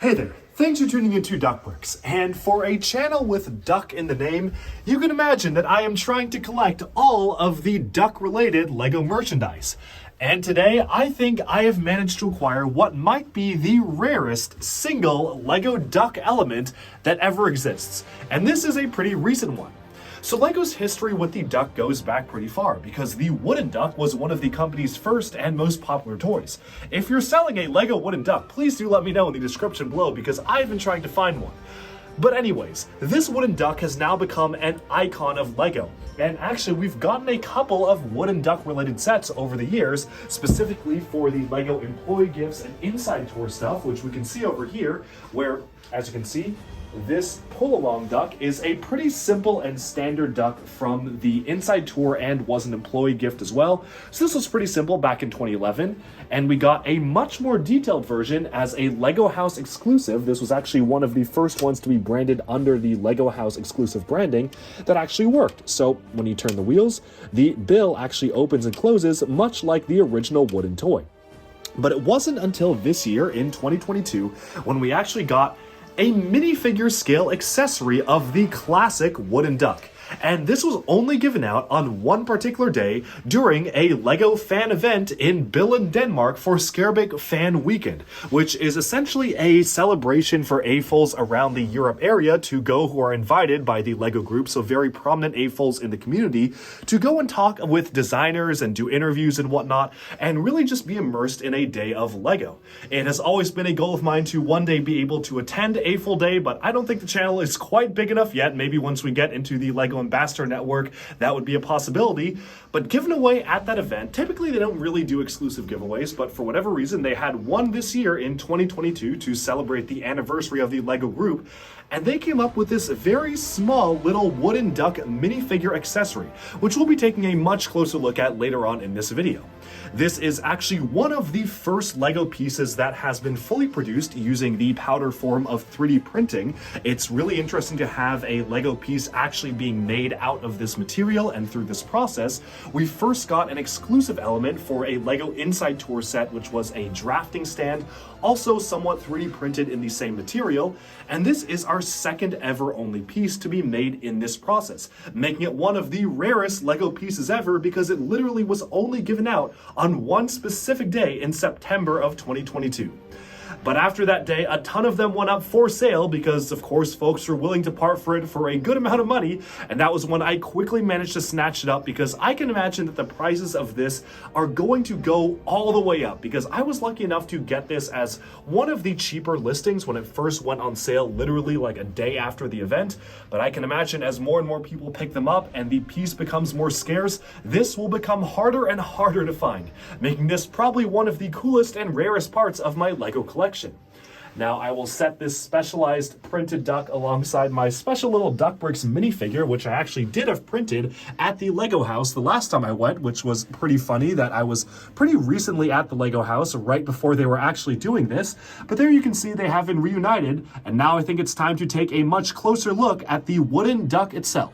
Hey there, thanks for tuning into Duckworks, and for a channel with duck in the name, you can imagine that I am trying to collect all of the duck-related LEGO merchandise. And today, I think I have managed to acquire what might be the rarest single LEGO duck element that ever exists. And this is a pretty recent one. So LEGO's history with the duck goes back pretty far, because the wooden duck was one of the company's first and most popular toys. If you're selling a LEGO wooden duck, please do let me know in the description below, because I've been trying to find one. But anyways, this wooden duck has now become an icon of LEGO. And actually, we've gotten a couple of wooden duck related sets over the years, specifically for the LEGO employee gifts and inside tour stuff, which we can see over here, where, as you can see, this pull-along duck is a pretty simple and standard duck from the inside tour and was an employee gift as well. So this was pretty simple back in 2011, and we got a much more detailed version as a LEGO House exclusive. This was actually one of the first ones to be branded under the LEGO House exclusive branding that actually worked. So when you turn the wheels, the bill actually opens and closes much like the original wooden toy. But it wasn't until this year in 2022 when we actually got a minifigure scale accessory of the classic wooden duck. And this was only given out on one particular day during a LEGO fan event in Billund, Denmark for Skærbæk Fan Weekend, which is essentially a celebration for AFOLs around the Europe area to go who are invited by the LEGO group, so very prominent AFOLs in the community, to go and talk with designers and do interviews and whatnot, and really just be immersed in a day of LEGO. It has always been a goal of mine to one day be able to attend AFOL Day, but I don't think the channel is quite big enough yet. Maybe once we get into the LEGO Ambassador Network, that would be a possibility. But given away at that event, typically they don't really do exclusive giveaways, but for whatever reason, they had one this year in 2022 to celebrate the anniversary of the LEGO group, and they came up with this very small little wooden duck minifigure accessory, which we'll be taking a much closer look at later on in this video. This is actually one of the first LEGO pieces that has been fully produced using the powder form of 3D printing. It's really interesting to have a LEGO piece actually being made out of this material, and through this process, we first got an exclusive element for a LEGO Inside Tour set, which was a drafting stand, also somewhat 3D printed in the same material, and this is our second ever only piece to be made in this process, making it one of the rarest LEGO pieces ever because it literally was only given out on one specific day in September of 2022. But after that day, a ton of them went up for sale because, of course, folks were willing to part for it for a good amount of money, and that was when I quickly managed to snatch it up because I can imagine that the prices of this are going to go all the way up because I was lucky enough to get this as one of the cheaper listings when it first went on sale, literally like a day after the event. But I can imagine as more and more people pick them up and the piece becomes more scarce, this will become harder and harder to find, making this probably one of the coolest and rarest parts of my LEGO collection. Now I will set this specialized printed duck alongside my special little Duckworks minifigure, which I actually did have printed at the LEGO house the last time I went, which was pretty funny that I was pretty recently at the LEGO house right before they were actually doing this. But there you can see they have been reunited, and now I think it's time to take a much closer look at the wooden duck itself.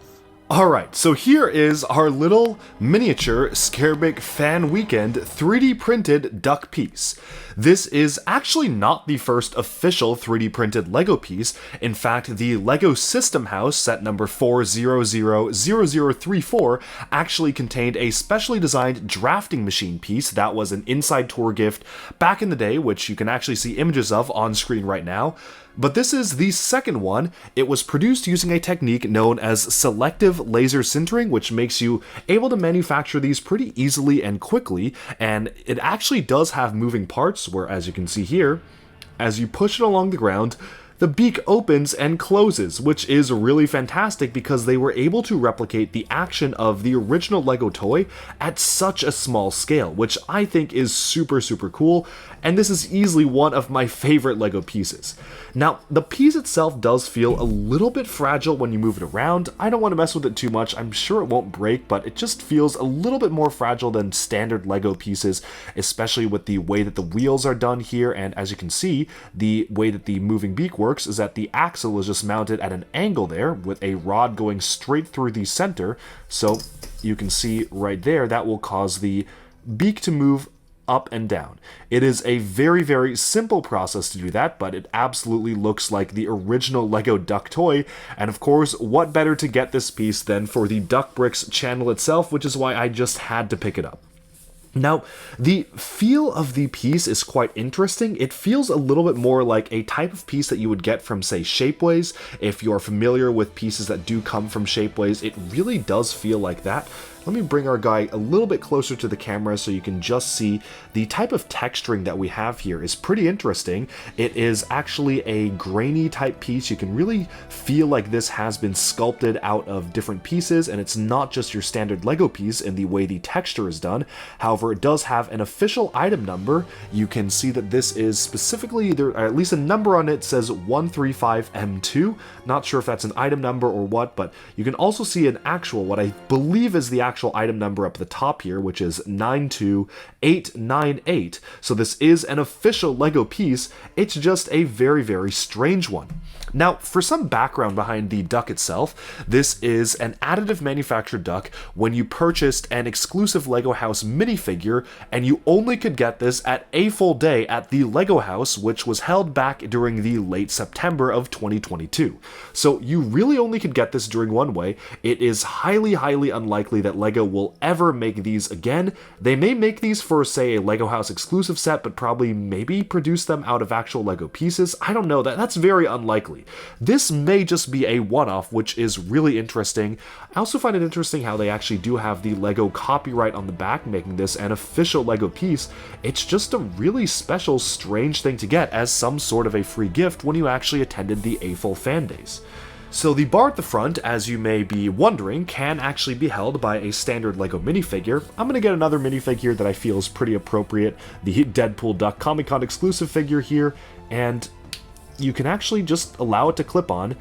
Alright, so here is our little miniature Skærbæk Fan Weekend 3D printed duck piece. This is actually not the first official 3D printed LEGO piece. In fact, the LEGO System House set number 4000034 actually contained a specially designed drafting machine piece that was an inside tour gift back in the day, which you can actually see images of on screen right now. But this is the second one. It was produced using a technique known as selective laser sintering, which makes you able to manufacture these pretty easily and quickly, and it actually does have moving parts where, as you can see here, as you push it along the ground, the beak opens and closes, which is really fantastic because they were able to replicate the action of the original LEGO toy at such a small scale, which I think is super, super cool, and this is easily one of my favorite LEGO pieces. Now, the piece itself does feel a little bit fragile when you move it around. I don't want to mess with it too much. I'm sure it won't break, but it just feels a little bit more fragile than standard LEGO pieces, especially with the way that the wheels are done here, and as you can see, the way that the moving beak works is that the axle is just mounted at an angle there with a rod going straight through the center, so you can see right there that will cause the beak to move up and down. It is a very, very simple process to do that, but it absolutely looks like the original Lego Duck toy. And of course, what better to get this piece than for the Duck Bricks channel itself, which is why I just had to pick it up. Now, the feel of the piece is quite interesting. It feels a little bit more like a type of piece that you would get from, say, Shapeways. If you're familiar with pieces that do come from Shapeways, it really does feel like that. Let me bring our guy a little bit closer to the camera so you can just see the type of texturing that we have here is pretty interesting. It is actually a grainy type piece. You can really feel like this has been sculpted out of different pieces, and it's not just your standard Lego piece in the way the texture is done. However, it does have an official item number. You can see that this is specifically, there, or at least a number on it says 135M2. Not sure if that's an item number or what, but you can also see an actual, what I believe is the actual item number up the top here, which is 92898. So this is an official Lego piece. It's just a very, very strange one. Now, for some background behind the duck itself, this is an additive manufactured duck when you purchased an exclusive Lego House minifigure, and you only could get this at a full day at the Lego House, which was held back during the late September of 2022. So you really only could get this during one way. It is highly, highly unlikely that Lego will ever make these again. They may make these for, say, a Lego House exclusive set, but probably maybe produce them out of actual Lego pieces. I don't know, that's very unlikely. This may just be a one-off, which is really interesting. I also find it interesting how they actually do have the Lego copyright on the back, making this an official Lego piece. It's just a really special, strange thing to get as some sort of a free gift when you actually attended the AFOL fan days. So the bar at the front, as you may be wondering, can actually be held by a standard Lego minifigure. I'm going to get another minifigure that I feel is pretty appropriate, the Deadpool Duck Comic-Con exclusive figure here, and you can actually just allow it to clip on.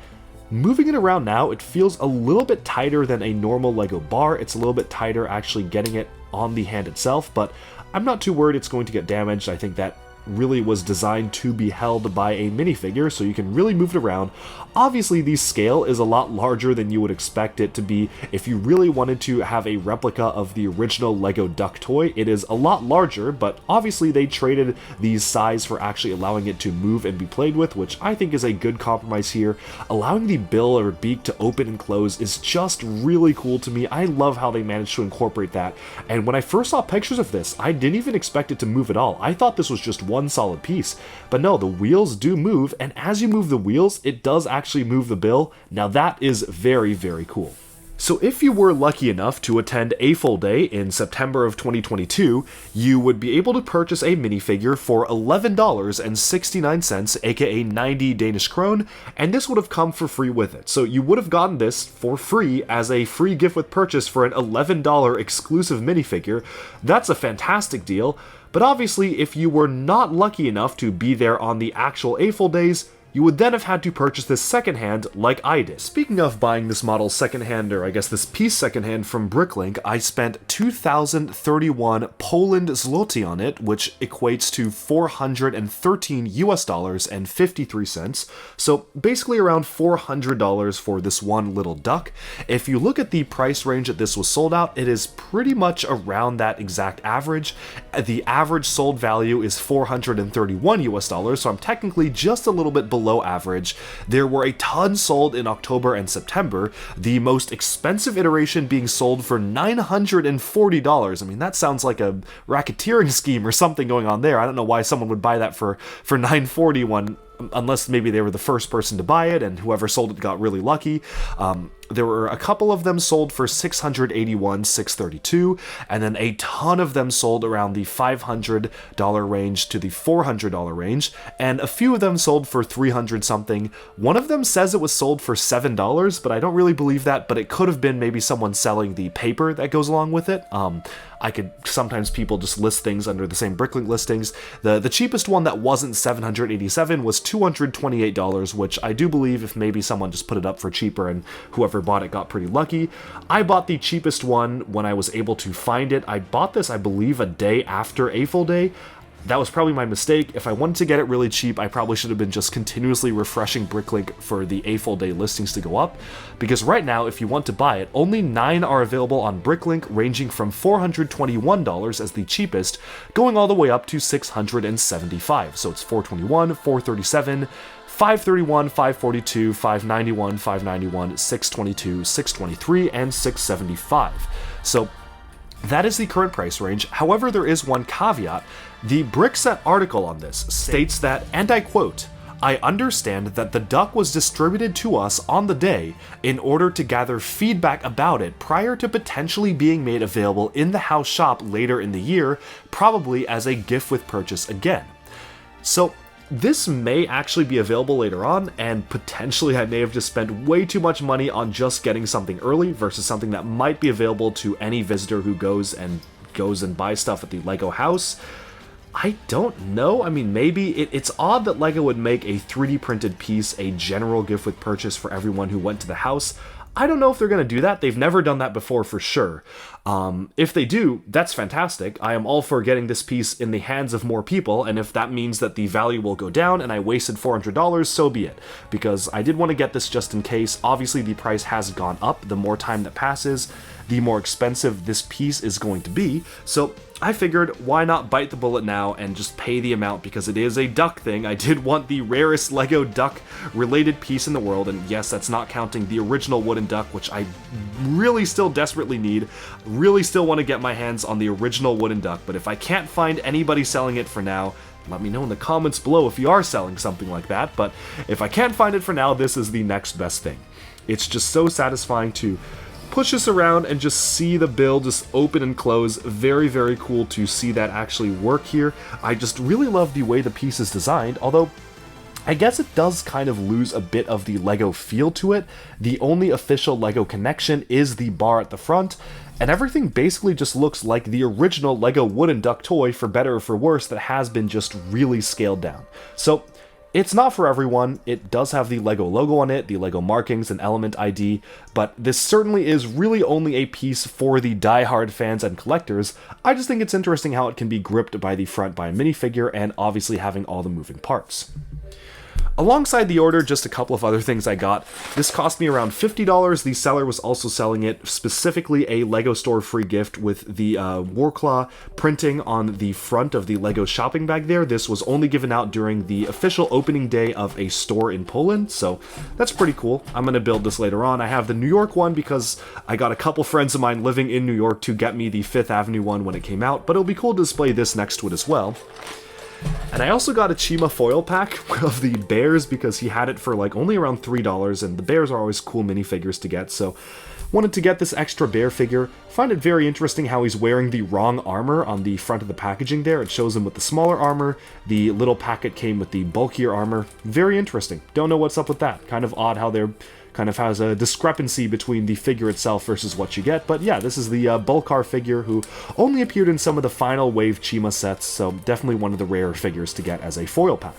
Moving it around now, it feels a little bit tighter than a normal Lego bar. It's a little bit tighter actually getting it on the hand itself, but I'm not too worried it's going to get damaged. I think that really was designed to be held by a minifigure, so you can really move it around. Obviously, the scale is a lot larger than you would expect it to be if you really wanted to have a replica of the original Lego Duck toy. It is a lot larger, but obviously they traded the size for actually allowing it to move and be played with, which I think is a good compromise here. Allowing the bill or beak to open and close is just really cool to me. I love how they managed to incorporate that, and when I first saw pictures of this, I didn't even expect it to move at all. I thought this was just one solid piece, but no, the wheels do move, and as you move the wheels, it does actually move the bill. Now that is very, very cool. So if you were lucky enough to attend AFOL Day in September of 2022, you would be able to purchase a minifigure for $11.69, aka 90 Danish krone, and this would have come for free with it. So you would have gotten this for free as a free gift with purchase for an $11 exclusive minifigure. That's a fantastic deal, but obviously if you were not lucky enough to be there on the actual AFOL days, you would then have had to purchase this secondhand like I did. Speaking of buying this model secondhand, or I guess this piece secondhand from Bricklink, I spent 2,031 Poland zloty on it, which equates to $413 and 53 cents. So basically around $400 for this one little duck. If you look at the price range that this was sold out, it is pretty much around that exact average. The average sold value is $431, so I'm technically just a little bit below average. There were a ton sold in October and September, the most expensive iteration being sold for $940. I mean, that sounds like a racketeering scheme or something going on there. I don't know why someone would buy that for $940 when, unless maybe they were the first person to buy it and whoever sold it got really lucky. There were a couple of them sold for $681, $632, and then a ton of them sold around the $500 range to the $400 range, and a few of them sold for $300 something. One of them says it was sold for $7, but I don't really believe that, but it could have been maybe someone selling the paper that goes along with it. Sometimes people just list things under the same Bricklink listings. The cheapest one that wasn't $787 was $228, which I do believe if maybe someone just put it up for cheaper and whoever bought it got pretty lucky. I bought the cheapest one when I was able to find it. I bought this, I believe, a day after AFOL Day. that was probably my mistake. If I wanted to get it really cheap, I probably should have been just continuously refreshing Bricklink for the A full day listings to go up, because right now, if you want to buy it, only 9 are available on Bricklink, ranging from $421 as the cheapest, going all the way up to $675. So it's $421, $437, $531, $542, $591, $591, $622, $623, and $675. So that is the current price range. However, there is one caveat. The Brickset article on this states that, and I quote, "I understand that the duck was distributed to us on the day in order to gather feedback about it prior to potentially being made available in the house shop later in the year, probably as a gift with purchase again." So this may actually be available later on, and potentially I may have just spent way too much money on just getting something early versus something that might be available to any visitor who goes and buys stuff at the LEGO house. I don't know. I mean, maybe it's odd that LEGO would make a 3D printed piece a general gift with purchase for everyone who went to the house. I don't know if they're going to do that. They've never done that before for sure. If they do, that's fantastic. I am all for getting this piece in the hands of more people, and if that means that the value will go down and I wasted $400, so be it. Because I did want to get this just in case. Obviously, the price has gone up. The more time that passes, the more expensive this piece is going to be. So I figured, why not bite the bullet now and just pay the amount, because it is a duck thing. I did want the rarest LEGO duck related piece in the world, and yes, that's not counting the original wooden duck, which I really still desperately need. Really still want to get my hands on the original wooden duck, but if I can't find anybody selling it for now, let me know in the comments below if you are selling something like that. But if I can't find it for now, this is the next best thing. It's just so satisfying to push this around and just see the build just open and close. Very, very cool to see that actually work here. I just really love the way the piece is designed, although I guess it does kind of lose a bit of the LEGO feel to it. The only official LEGO connection is the bar at the front, and everything basically just looks like the original LEGO wooden duck toy, for better or for worse, that has been just really scaled down. So it's not for everyone. It does have the LEGO logo on it, the LEGO markings and element ID, but this certainly is really only a piece for the die-hard fans and collectors. I just think it's interesting how it can be gripped by the front by a minifigure, and obviously having all the moving parts. Alongside the order, just a couple of other things I got. This cost me around $50. The seller was also selling it, specifically a LEGO store free gift with the Warclaw printing on the front of the LEGO shopping bag there. This was only given out during the official opening day of a store in Poland, so that's pretty cool. I'm going to build this later on. I have the New York one because I got a couple friends of mine living in New York to get me the 5th Avenue one when it came out, but it'll be cool to display this next to it as well. And I also got a Chima foil pack of the bears because he had it for like only around $3, and the bears are always cool minifigures to get, so wanted to get this extra bear figure. Find it very interesting how he's wearing the wrong armor on the front of the packaging there. It shows him with the smaller armor. The little packet came with the bulkier armor. Very interesting. Don't know what's up with that. Kind of odd how they're kind of has a discrepancy between the figure itself versus what you get. But yeah, this is the Bulkar figure who only appeared in some of the final wave Chima sets, so definitely one of the rare figures to get as a foil pack.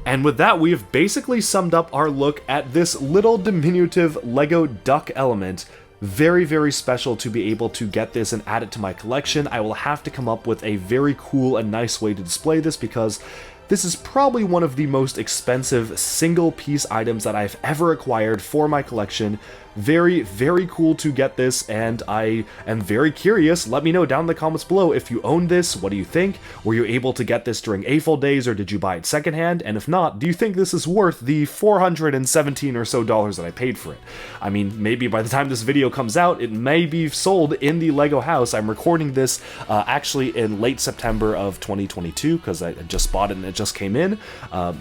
And with that, we have basically summed up our look at this little diminutive LEGO duck element. Very, very special to be able to get this and add it to my collection. I will have to come up with a very cool and nice way to display this, because this is probably one of the most expensive single piece items that I've ever acquired for my collection. Very, very cool to get this, and I am very curious. Let me know down in the comments below if you own this. What do you think? Were you able to get this during AFOL days, or did you buy it secondhand? And if not, do you think this is worth the $417 or so that I paid for it? I mean, maybe by the time this video comes out, it may be sold in the LEGO house. I'm recording this actually in late September of 2022 because I just bought it and it just came in.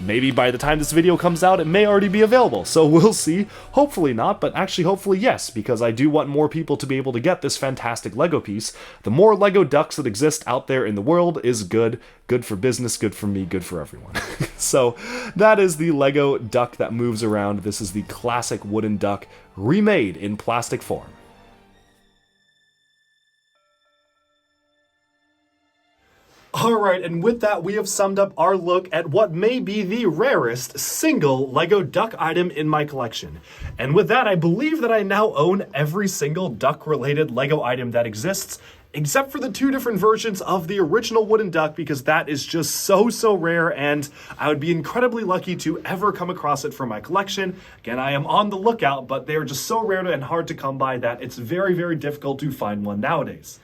Maybe by the time this video comes out, it may already be available. So we'll see. Hopefully not, but actually hopefully yes, because I do want more people to be able to get this fantastic LEGO piece. The more LEGO ducks that exist out there in the world is good. Good for business, good for me, good for everyone. So that is the LEGO duck that moves around. This is the classic wooden duck remade in plastic form. Alright, and with that, we have summed up our look at what may be the rarest single LEGO duck item in my collection. And with that, I believe that I now own every single duck-related LEGO item that exists, except for the 2 different versions of the original wooden duck, because that is just so rare, and I would be incredibly lucky to ever come across it for my collection. Again, I am on the lookout, but they are just so rare and hard to come by that it's very difficult to find one nowadays.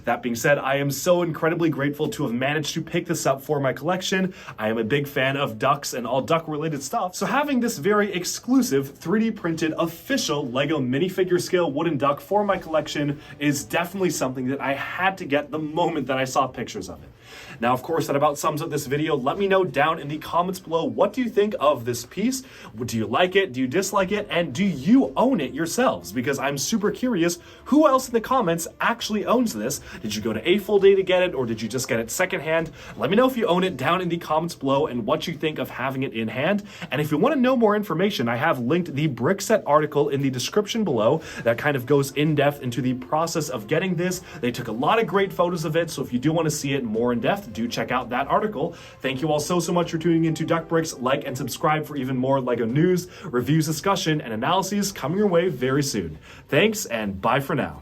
That being said, I am so incredibly grateful to have managed to pick this up for my collection. I am a big fan of ducks and all duck related stuff, so having this very exclusive 3D printed official LEGO minifigure scale wooden duck for my collection is definitely something that I had to get the moment that I saw pictures of it. Now, of course, that about sums up this video. Let me know down in the comments below, what do you think of this piece? Do you like it? Do you dislike it? And do you own it yourselves? Because I'm super curious, who else in the comments actually owns this? Did you go to A-Full-Day to get it, or did you just get it secondhand? Let me know if you own it down in the comments below and what you think of having it in hand. And if you want to know more information, I have linked the Brickset article in the description below that kind of goes in depth into the process of getting this. They took a lot of great photos of it, so if you do want to see it more in depth, do check out that article. Thank you all so much for tuning into Duck Bricks. Like and subscribe for even more LEGO news, reviews, discussion, and analyses coming your way very soon. Thanks, and bye for now.